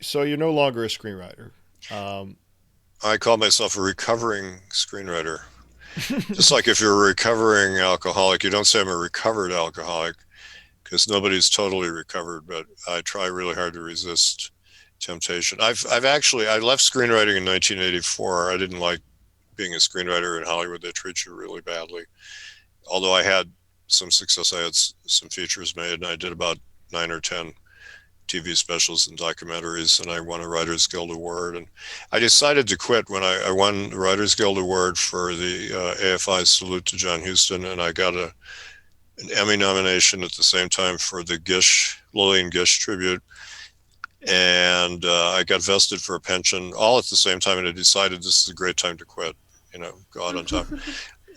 So you're no longer a screenwriter. Um, I call myself a recovering screenwriter. Just like if you're a recovering alcoholic, you don't say I'm a recovered alcoholic because nobody's totally recovered, but I try really hard to resist temptation. I left screenwriting in 1984. I didn't like being a screenwriter in Hollywood. They treat you really badly. Although I had some success, I had some features made, and I did about 9 or 10 TV specials and documentaries, and I won a Writers Guild Award. And I decided to quit when I won the Writers Guild Award for the AFI Salute to John Huston, and I got an Emmy nomination at the same time for the Lillian Gish tribute. And I got vested for a pension all at the same time, and I decided this is a great time to quit, go out on top.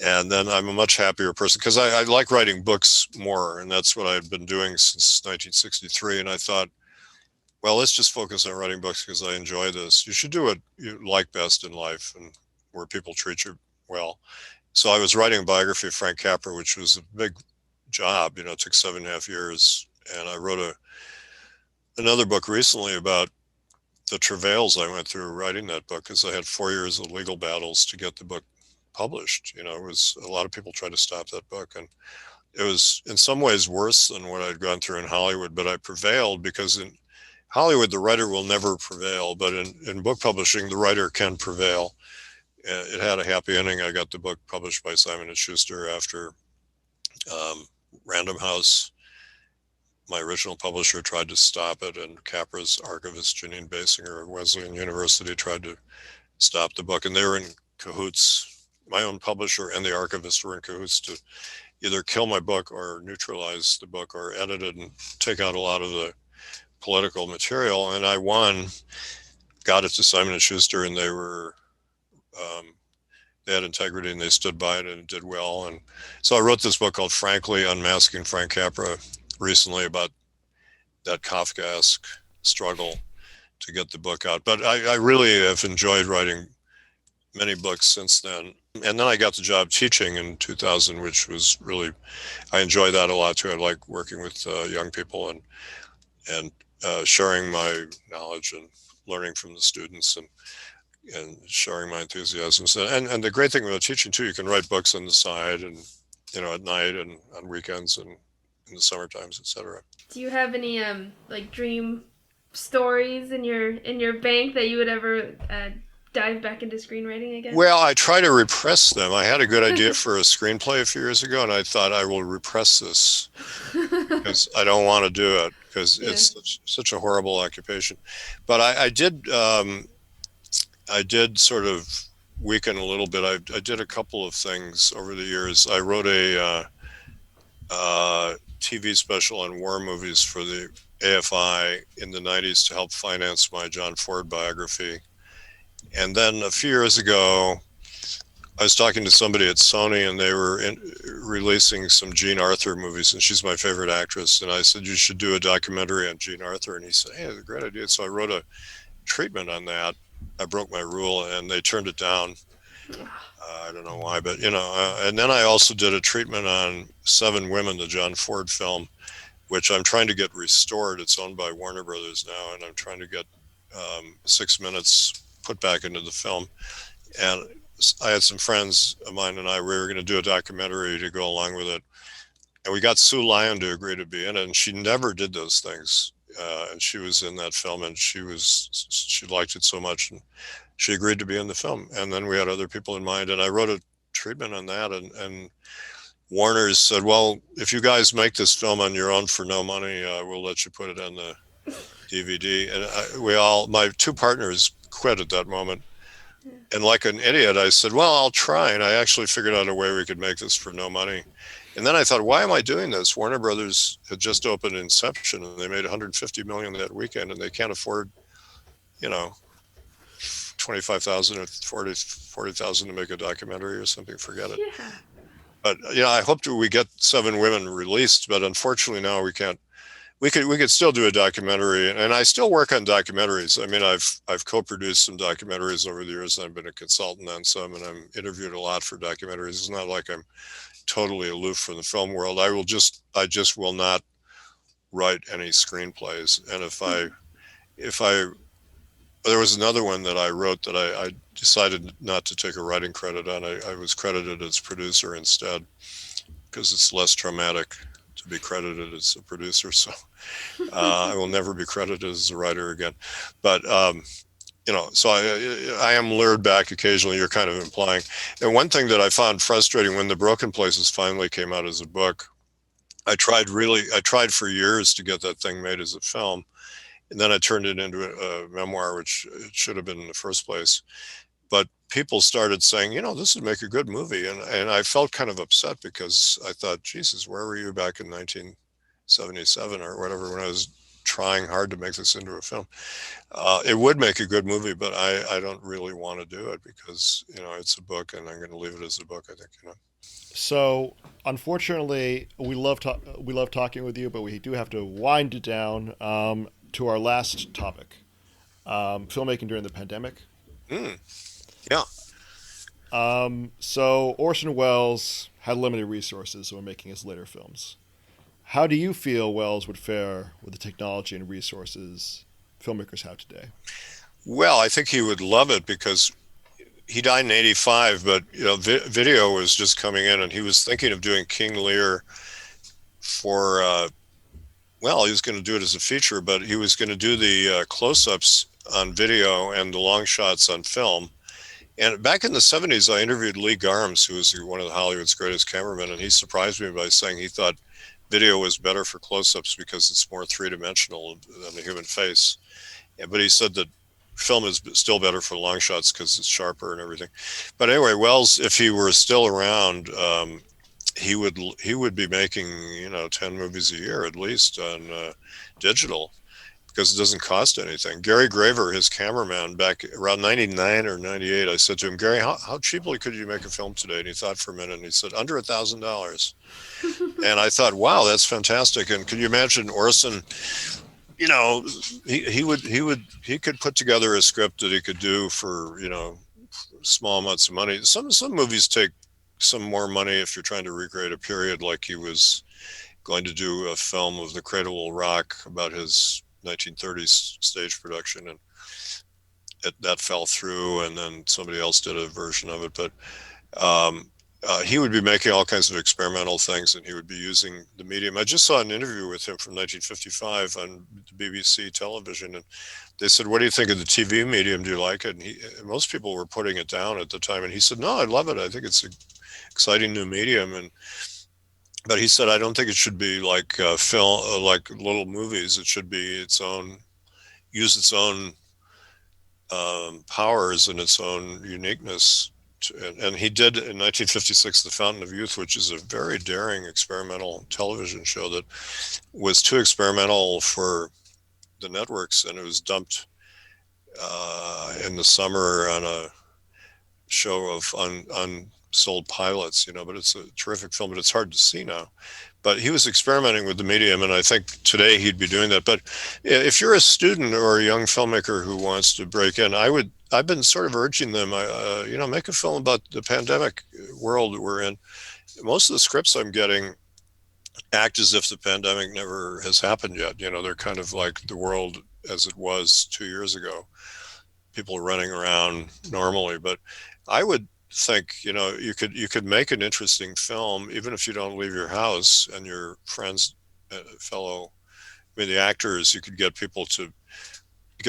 And then I'm a much happier person because I like writing books more, and that's what I've been doing since 1963. And I thought, well, let's just focus on writing books because I enjoy this. You should do what you like best in life and where people treat you well. So I was writing a biography of Frank Capra, which was a big job. It took 7.5 years. And I wrote another book recently about the travails I went through writing that book because I had 4 years of legal battles to get the book published. It was a lot of people tried to stop that book. And it was in some ways worse than what I'd gone through in Hollywood, but I prevailed because in Hollywood, the writer will never prevail, but in book publishing, the writer can prevail. It had a happy ending. I got the book published by Simon & Schuster after um, Random House, my original publisher, tried to stop it, and Capra's archivist, Janine Basinger of Wesleyan University, tried to stop the book, and they were in cahoots. My own publisher and the archivist were in cahoots to either kill my book or neutralize the book or edit it and take out a lot of the political material. And I won, got it to Simon and Schuster, and um, they had integrity and they stood by it and it did well. And so I wrote this book called Frankly Unmasking Frank Capra recently about that Kafkaesque struggle to get the book out. But I really have enjoyed writing many books since then. And then I got the job teaching in 2000, which was really, I enjoy that a lot too. I like working with young people and sharing my knowledge and learning from the students and sharing my enthusiasms. And the great thing about teaching too, you can write books on the side and, at night and on weekends and in the summer times, etc. Do you have any like dream stories in your bank that you would ever dive back into screenwriting again? Well, I try to repress them. I had a good idea for a screenplay a few years ago, and I thought I will repress this because I don't want to do it because Yeah. it's such a horrible occupation. But I did sort of weaken a little bit. I did a couple of things over the years. I wrote a TV special on war movies for the AFI in the 90s to help finance my John Ford biography. And then a few years ago, I was talking to somebody at Sony and they were releasing some Jean Arthur movies, and she's my favorite actress. And I said, you should do a documentary on Jean Arthur. And he said, hey, that's a great idea. So I wrote a treatment on that. I broke my rule and they turned it down. I don't know why, but and then I also did a treatment on Seven Women, the John Ford film, which I'm trying to get restored. It's owned by Warner Brothers now, and I'm trying to get 6 minutes put back into the film. And I had some friends of mine and we were going to do a documentary to go along with it. And we got Sue Lyon to agree to be in it, and she never did those things. And she was in that film, and she liked it so much, and she agreed to be in the film. And then we had other people in mind, and I wrote a treatment on that. And Warner's said, well, if you guys make this film on your own for no money, we'll let you put it on the DVD. And my two partners quit at that moment. And like an idiot, I said, well, I'll try. And I actually figured out a way we could make this for no money. And then I thought, why am I doing this? Warner Brothers had just opened Inception and they made 150 million that weekend, and they can't afford, you know, 25,000 or 40,000 to make a documentary or something. Forget it. Yeah. But I hope we get Seven Women released, but unfortunately now we can't. We could still do a documentary, and I still work on documentaries. I mean, I've co-produced some documentaries over the years. I've been a consultant on some, and I'm interviewed a lot for documentaries. It's not like I'm totally aloof from the film world. I just will not write any screenplays. And if I There was another one that I wrote that I decided not to take a writing credit on. I was credited as producer instead because it's less traumatic to be credited as a producer. So I will never be credited as a writer again. But so I am lured back occasionally. You're kind of implying. And one thing that I found frustrating when The Broken Places finally came out as a book, I tried for years to get that thing made as a film. And then I turned it into a memoir, which it should have been in the first place. But people started saying, this would make a good movie. And I felt kind of upset because I thought, Jesus, where were you back in 1977 or whatever when I was trying hard to make this into a film? It would make a good movie, but I don't really want to do it because, it's a book and I'm going to leave it as a book, I think. So, unfortunately, we love talking with you, but we do have to wind it down to our last topic: filmmaking during the pandemic. Mm, yeah. So, Orson Welles had limited resources when making his later films. How do you feel Welles would fare with the technology and resources filmmakers have today? Well, I think he would love it because he died in 85, but video was just coming in and he was thinking of doing King Lear for he was going to do it as a feature, but he was going to do the close-ups on video and the long shots on film. And back in the 70s, I interviewed Lee Garms, who was one of Hollywood's greatest cameramen, and he surprised me by saying he thought video was better for close-ups because it's more three-dimensional than the human face. Yeah, but he said that film is still better for long shots because it's sharper and everything. But anyway, Wells, if he were still around, he would be making 10 movies a year at least on digital because it doesn't cost anything. Gary Graver, his cameraman, back around 99 or 98, I said to him, Gary, how cheaply could you make a film today? And he thought for a minute and he said, under $1,000. And I thought, wow, that's fantastic. And can you imagine Orson, he could put together a script that he could do for, small amounts of money. Some movies take some more money if you're trying to recreate a period, like he was going to do a film of The Cradle Will Rock about his 1930s stage production, and that fell through, and then somebody else did a version of it. But he would be making all kinds of experimental things, and he would be using the medium. I just saw an interview with him from 1955 on BBC television, and they said, what do you think of the TV medium? Do you like it? And most people were putting it down at the time, and he said, no, I love it. I think it's an exciting new medium. But he said, I don't think it should be like film, like little movies. It should be use its own powers and its own uniqueness. And he did in 1956 The Fountain of Youth, which is a very daring experimental television show that was too experimental for the networks, and it was dumped in the summer on a show of unsold pilots, but it's a terrific film, but it's hard to see now. But he was experimenting with the medium, and I think today he'd be doing that. But if you're a student or a young filmmaker who wants to break in, I've been sort of urging them, make a film about the pandemic world we're in. Most of the scripts I'm getting act as if the pandemic never has happened yet. They're kind of like the world as it was 2 years ago. People are running around normally, but I would think, you could make an interesting film even if you don't leave your house, and your friends, the actors, you could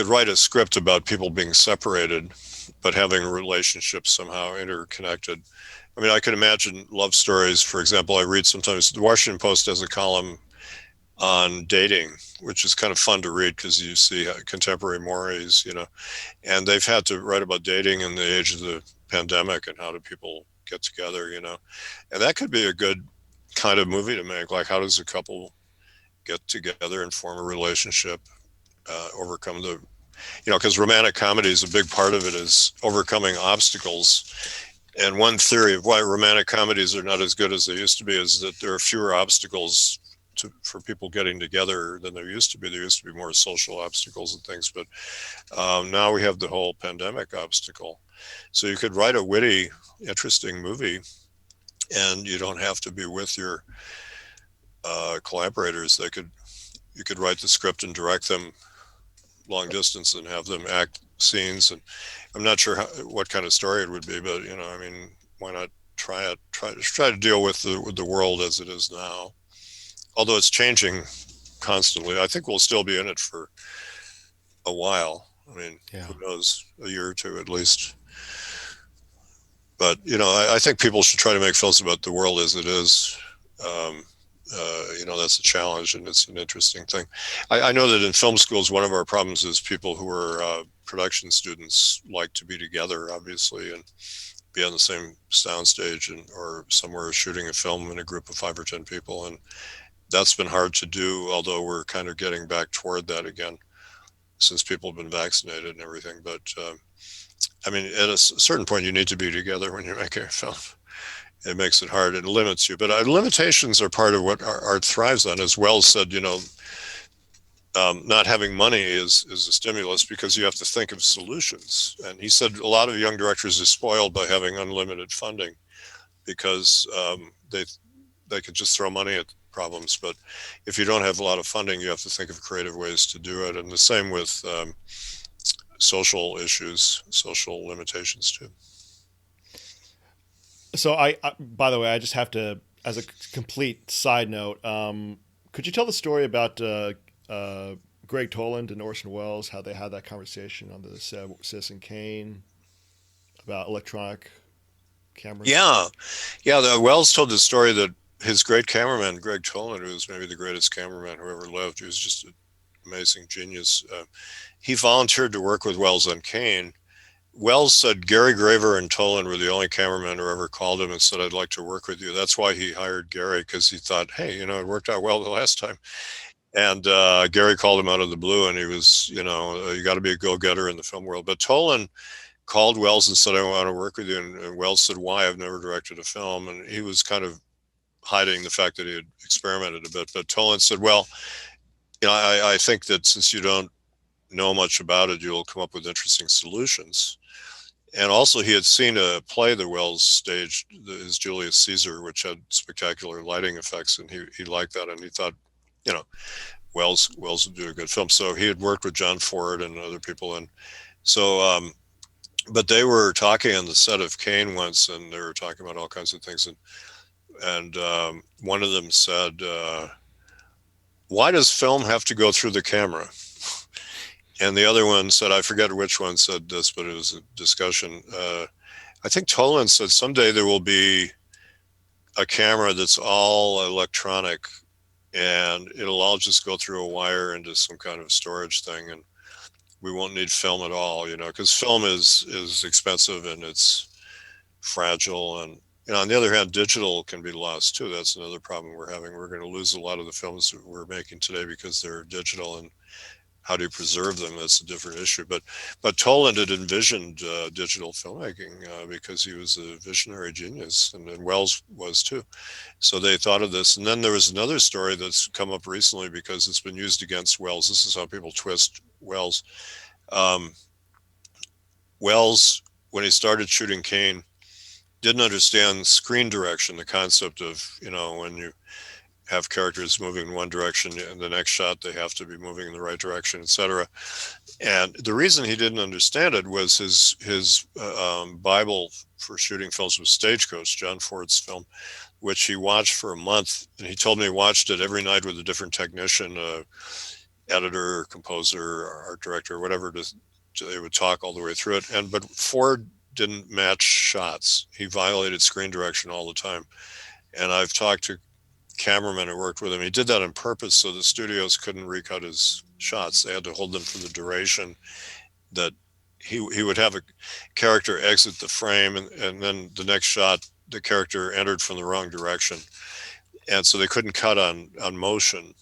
write a script about people being separated but having relationships somehow interconnected. I could imagine love stories. For example, I read sometimes the Washington Post has a column on dating, which is kind of fun to read because you see contemporary mores, and they've had to write about dating in the age of the pandemic and how do people get together, and that could be a good kind of movie to make. Like, how does a couple get together and form a relationship, overcome because romantic comedy is a big part of it, is overcoming obstacles. And one theory of why romantic comedies are not as good as they used to be is that there are fewer obstacles for people getting together than there used to be. There used to be more social obstacles and things, but now we have the whole pandemic obstacle. So you could write a witty, interesting movie, and you don't have to be with your collaborators. You could write the script and direct them long distance and have them act scenes. And I'm not sure what kind of story it would be, but I mean, why not try it? Try to deal with the world as it is now, although it's changing constantly. I think we'll still be in it for a while. I mean, Yeah. who knows, a year or two at least. But I think people should try to make films about the world as it is. Um, that's a challenge, and it's an interesting thing. I know that in film schools, one of our problems is people who are production students like to be together, obviously, and be on the same soundstage or somewhere shooting a film in a group of 5 or 10 people, and that's been hard to do. Although we're kind of getting back toward that again since people have been vaccinated and everything. But I mean, at a certain point, you need to be together when you're making a film. It makes it hard and limits you. But limitations are part of what art thrives on. As Wells said, not having money is a stimulus because you have to think of solutions. And he said a lot of young directors are spoiled by having unlimited funding because they could just throw money at problems. But if you don't have a lot of funding, you have to think of creative ways to do it. And the same with social issues, social limitations too. So by the way, I just have to, as a complete side note, could you tell the story about Greg Toland and Orson Welles, how they had that conversation on the Citizen Kane about electronic cameras? Yeah. The Wells told the story that his great cameraman, Greg Toland, who was maybe the greatest cameraman who ever lived, he was just an amazing genius. He volunteered to work with Wells on Kane. Wells said Gary Graver and Toland were the only cameramen who ever called him and said, "I'd like to work with you." That's why he hired Gary, because he thought, hey, it worked out well the last time. And Gary called him out of the blue, and he was, you got to be a go-getter in the film world. But Toland called Wells and said, "I want to work with you." And Wells said, "Why? I've never directed a film." And he was kind of hiding the fact that he had experimented a bit. But Toland said, "Well, I think that since you don't know much about it, you'll come up with interesting solutions." And also, he had seen a play that Wells staged, his Julius Caesar, which had spectacular lighting effects, and he liked that, and he thought, Wells would do a good film. So he had worked with John Ford and other people, and so, but they were talking on the set of Kane once, and they were talking about all kinds of things, and one of them said, "Why does film have to go through the camera?" And the other one said, I forget which one said this, but it was a discussion. I think Toland said someday there will be a camera that's all electronic, and it'll all just go through a wire into some kind of storage thing, and we won't need film at all, because film is expensive and it's fragile. And on the other hand, digital can be lost too. That's another problem we're having. We're going to lose a lot of the films that we're making today because they're digital, and how do you preserve them? That's a different issue. But Toland had envisioned digital filmmaking because he was a visionary genius, and Wells was too. So they thought of this. And then there was another story that's come up recently because it's been used against Wells. This is how people twist Wells. Wells, when he started shooting Kane, didn't understand screen direction, the concept of, when you have characters moving in one direction, and the next shot they have to be moving in the right direction, etc. And the reason he didn't understand it was his Bible for shooting films was Stagecoach, John Ford's film, which he watched for a month, and he told me he watched it every night with a different technician, editor, composer, art director, whatever. They would talk all the way through it, but Ford didn't match shots. He violated screen direction all the time, and I've talked to cameraman who worked with him. He did that on purpose so the studios couldn't recut his shots. They had to hold them for the duration that he would have a character exit the frame, and then the next shot the character entered from the wrong direction, and so they couldn't cut on motion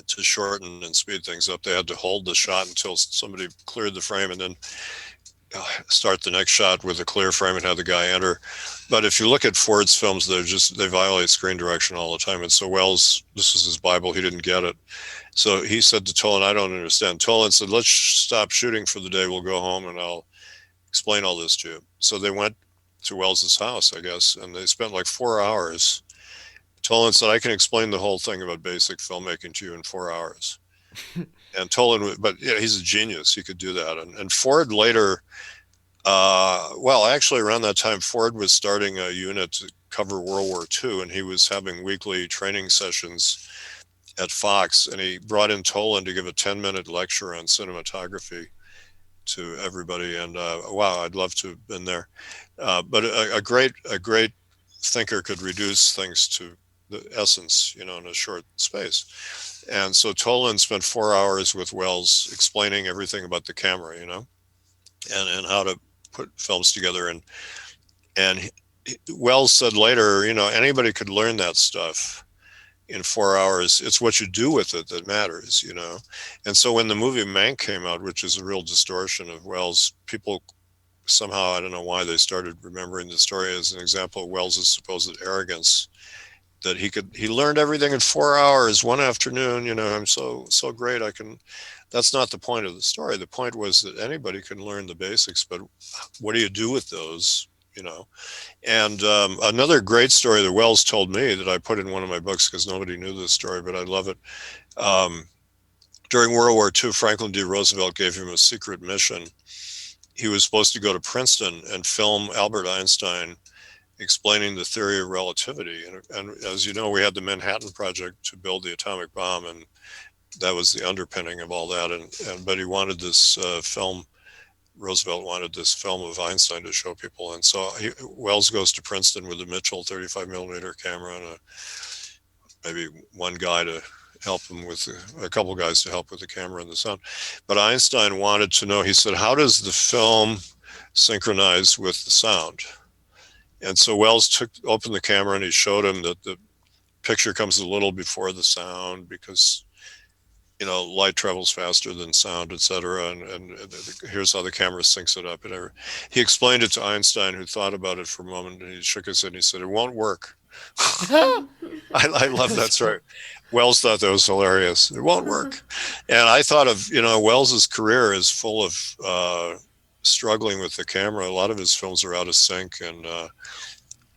to shorten and speed things up. They had to hold the shot until somebody cleared the frame, and then start the next shot with a clear frame and have the guy enter. But if you look at Ford's films, they violate screen direction all the time. And so Wells, this was his Bible, he didn't get it. So he said to Toland, I don't understand. Toland said, let's stop shooting for the day. We'll go home and I'll explain all this to you. So they went to Wells's house, I guess, and they spent like 4 hours. Toland said, I can explain the whole thing about basic filmmaking to you in 4 hours. And Toland, but yeah, he's a genius. He could do that. And Ford later, well, actually around that time, Ford was starting a unit to cover World War II, and he was having weekly training sessions at Fox, and he brought in Toland to give a 10-minute lecture on cinematography to everybody. And wow, I'd love to have been there. But a great thinker could reduce things to the essence, in a short space. And so Toland spent 4 hours with Wells explaining everything about the camera, and how to put films together. And Wells said later, anybody could learn that stuff in 4 hours. It's what you do with it that matters. And so when the movie Mank came out, which is a real distortion of Wells, people somehow, I don't know why, they started remembering the story as an example of Wells's supposed arrogance, that he learned everything in 4 hours one afternoon. I'm so great. That's not the point of the story. The point was that anybody can learn the basics, but what do you do with those? And another great story that Wells told me that I put in one of my books because nobody knew this story, but I love it. Um, During World War II, Franklin D. Roosevelt gave him a secret mission. He was supposed to go to Princeton and film Albert Einstein explaining the theory of relativity. And as you know, we had the Manhattan Project to build the atomic bomb, and that was the underpinning of all that. But he wanted this film. Roosevelt wanted this film of Einstein to show people, and so Wells goes to Princeton with a Mitchell 35 millimeter camera and maybe one guy to help him with a couple guys to help with the camera and the sound. But Einstein wanted to know. He said, "How does the film synchronize with the sound?" And so Wells opened the camera and he showed him that the picture comes a little before the sound because light travels faster than sound, etc. And here's how the camera syncs it up. And he explained it to Einstein, who thought about it for a moment, and he shook his head and he said, "It won't work." I love that story. Wells thought that was hilarious. It won't work. And I thought of, Wells's career is full of struggling with the camera. A lot of his films are out of sync, and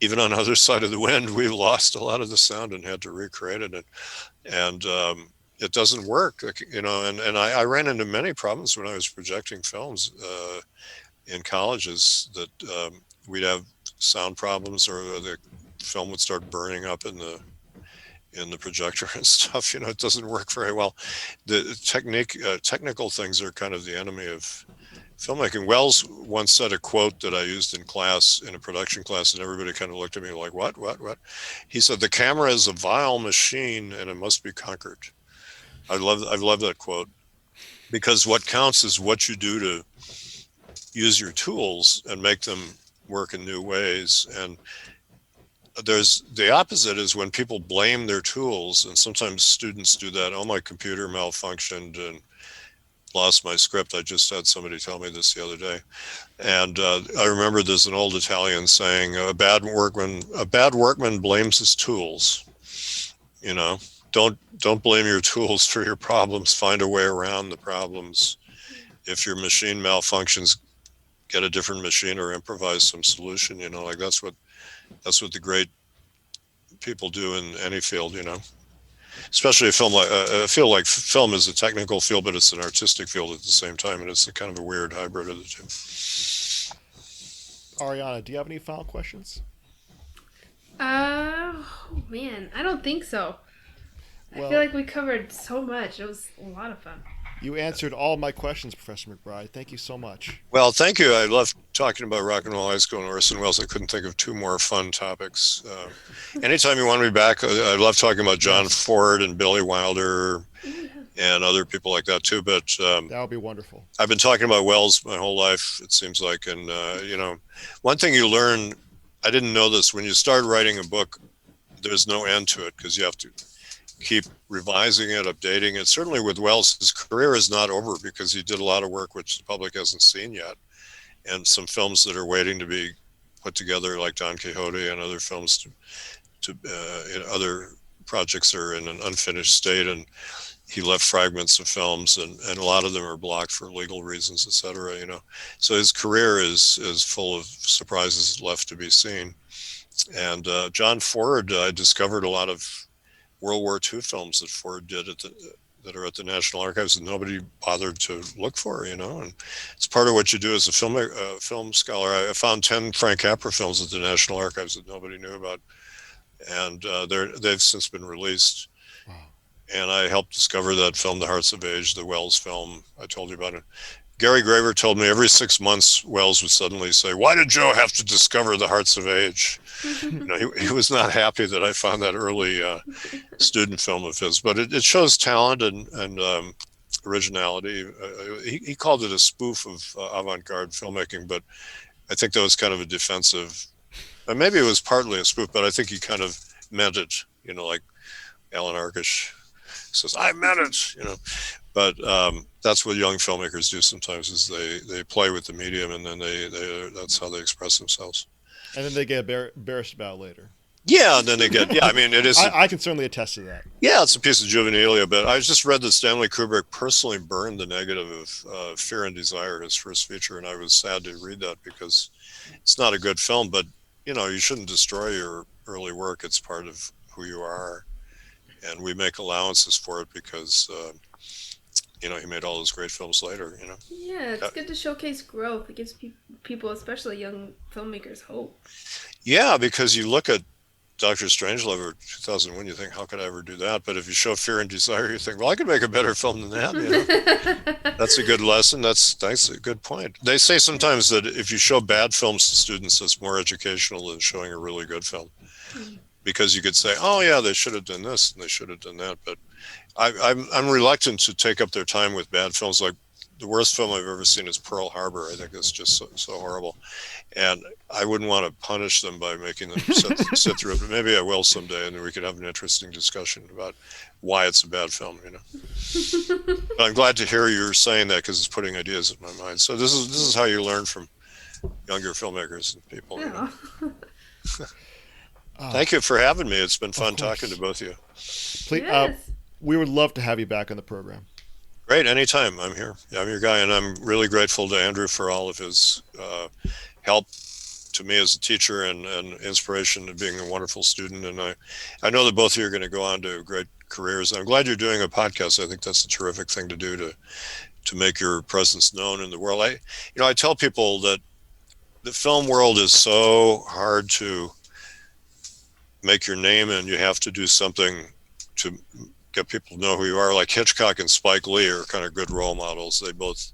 even on Other Side of the Wind, we lost a lot of the sound and had to recreate it. And it doesn't work, and I ran into many problems when I was projecting films in colleges that we'd have sound problems, or the film would start burning up in the projector and stuff. It doesn't work very well. The technical things are kind of the enemy of filmmaking. Wells once said a quote that I used in class, in a production class, and everybody kind of looked at me like, what? He said, "The camera is a vile machine and it must be conquered." I love that quote, because what counts is what you do to use your tools and make them work in new ways. And there's the opposite is when people blame their tools, and sometimes students do that. "Oh, my computer malfunctioned and lost my script." I just had somebody tell me this the other day. And I remember there's an old Italian saying, a bad workman blames his tools. Don't blame your tools for your problems. Find a way around the problems. If your machine malfunctions, get a different machine or improvise some solution. Like that's what the great people do in any field. Especially a film like I feel like film is a technical field, but it's an artistic field at the same time, and it's a kind of a weird hybrid of the two. Ariana, do you have any final questions? Oh man, I don't think so. I feel like we covered so much. It was a lot of fun. You answered all my questions, Professor McBride. Thank you so much. Well, thank you. I love talking about Rock and Roll High School and Orson Welles. I couldn't think of two more fun topics. Anytime you want me back, I love talking about John Ford and Billy Wilder and other people like that too. But that would be wonderful. I've been talking about Welles my whole life, it seems like. And, one thing you learn, I didn't know this, when you start writing a book, there's no end to it because you have to keep revising it, updating it. Certainly with Welles, his career is not over because he did a lot of work which the public hasn't seen yet, and some films that are waiting to be put together, like Don Quixote and other films. Other projects are in an unfinished state, and he left fragments of films, and a lot of them are blocked for legal reasons, etc. So his career is full of surprises left to be seen. And John Ford, I discovered a lot of World War II films that Ford did that are at the National Archives that nobody bothered to look for, you know. And it's part of what you do as a film scholar. I found 10 Frank Capra films at the National Archives that nobody knew about, and they've since been released. Wow. And I helped discover that film, The Hearts of Age, the Welles film. I told you about it. Gary Graver told me every 6 months, Welles would suddenly say, "Why did Joe have to discover The Hearts of Age?" You know, he was not happy that I found that early student film of his, but it shows talent and originality. He called it a spoof of avant-garde filmmaking, but I think that was kind of a defensive, and maybe it was partly a spoof, but I think he kind of meant it, you know, like Alan Arkish says, "I meant it," you know. But that's what young filmmakers do sometimes, is they play with the medium, and then that's how they express themselves. And then they get embarrassed about it later. Yeah, and then they get, yeah, I mean, it is. I can certainly attest to that. Yeah, it's a piece of juvenilia, but I just read that Stanley Kubrick personally burned the negative of Fear and Desire, his first feature, and I was sad to read that because it's not a good film, but, you know, you shouldn't destroy your early work. It's part of who you are, and we make allowances for it because, you know, he made all those great films later, you know. Yeah, it's good to showcase growth. It gives people, especially young filmmakers, hope. Yeah, because you look at Dr. Strangelove or 2001, you think, how could I ever do that? But if you show Fear and Desire, you think, well, I could make a better film than that. You know? That's a good lesson. That's a good point. They say sometimes that if you show bad films to students, it's more educational than showing a really good film. Because you could say, oh, yeah, they should have done this and they should have done that. But I'm reluctant to take up their time with bad films. Like the worst film I've ever seen is Pearl Harbor. I think it's just so horrible. And I wouldn't want to punish them by making them sit through it, but maybe I will someday, and we could have an interesting discussion about why it's a bad film, you know. But I'm glad to hear you're saying that because it's putting ideas in my mind. So this is how you learn from younger filmmakers and people. Yeah. You know? Thank you for having me. It's been fun course. talking to both of you. Please, Yes. we would love to have you back on the program. Great, anytime. I'm here. I'm your guy, and I'm really grateful to Andrew for all of his help to me as a teacher and inspiration and being a wonderful student. And I know that both of you are going to go on to great careers. I'm glad you're doing a podcast. I think that's a terrific thing to do to make your presence known in the world. I tell people that the film world is so hard to make your name in. You have to do something to get people to know who you are. Like Hitchcock and Spike Lee are kind of good role models. They both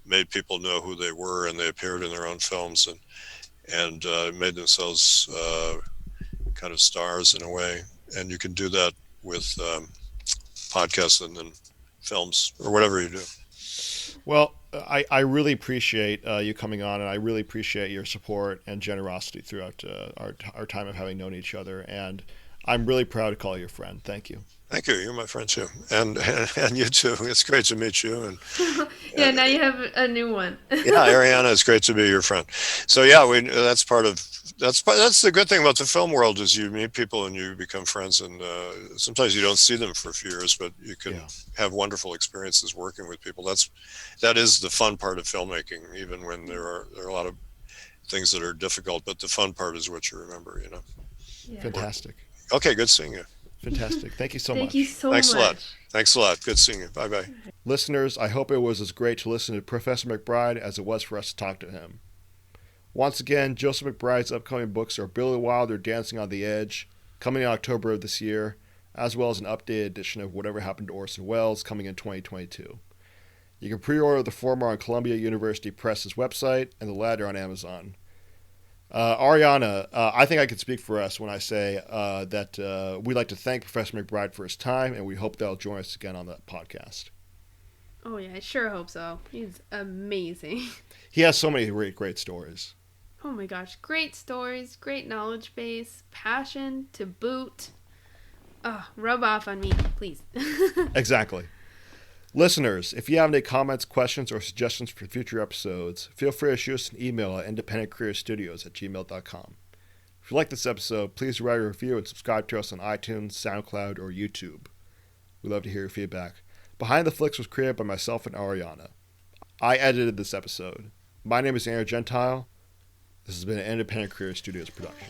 made people know who they were, and they appeared in their own films and made themselves kind of stars in a way. And you can do that with podcasts and then films or whatever you do. Well, I really appreciate you coming on, and I really appreciate your support and generosity throughout our time of having known each other. And I'm really proud to call you a friend. Thank you. Thank you. You're my friend too, and you too. It's great to meet you. And Yeah, now you have a new one. yeah, Ariana, it's great to be your friend. So yeah, that's the good thing about the film world is you meet people and you become friends, and sometimes you don't see them for a few years, but you can have wonderful experiences working with people. That is the fun part of filmmaking, even when there are a lot of things that are difficult, but the fun part is what you remember, you know. Yeah. Fantastic. Okay, good seeing you. Fantastic. Thank you so much. Thank you so Thanks much. a lot. Thanks a lot. Good seeing you. Bye-bye. Listeners, I hope it was as great to listen to Professor McBride as it was for us to talk to him. Once again, Joseph McBride's upcoming books are Billy Wilder, Dancing on the Edge, coming in October of this year, as well as an updated edition of Whatever Happened to Orson Welles coming in 2022. You can pre-order the former on Columbia University Press's website and the latter on Amazon. Ariana, I think I can speak for us when I say that we'd like to thank Professor McBride for his time, and we hope that he'll join us again on the podcast. Oh, yeah, I sure hope so. He's amazing. He has so many great stories. Oh my gosh, great stories, great knowledge base, passion to boot. Rub off on me, please. Exactly. Listeners, if you have any comments, questions, or suggestions for future episodes, feel free to shoot us an email at independentcareerstudios@gmail.com. If you like this episode, please write a review and subscribe to us on iTunes, SoundCloud, or YouTube. We'd love to hear your feedback. Behind the Flicks was created by myself and Ariana. I edited this episode. My name is Aaron Gentile. This has been an Independent Career Studios production.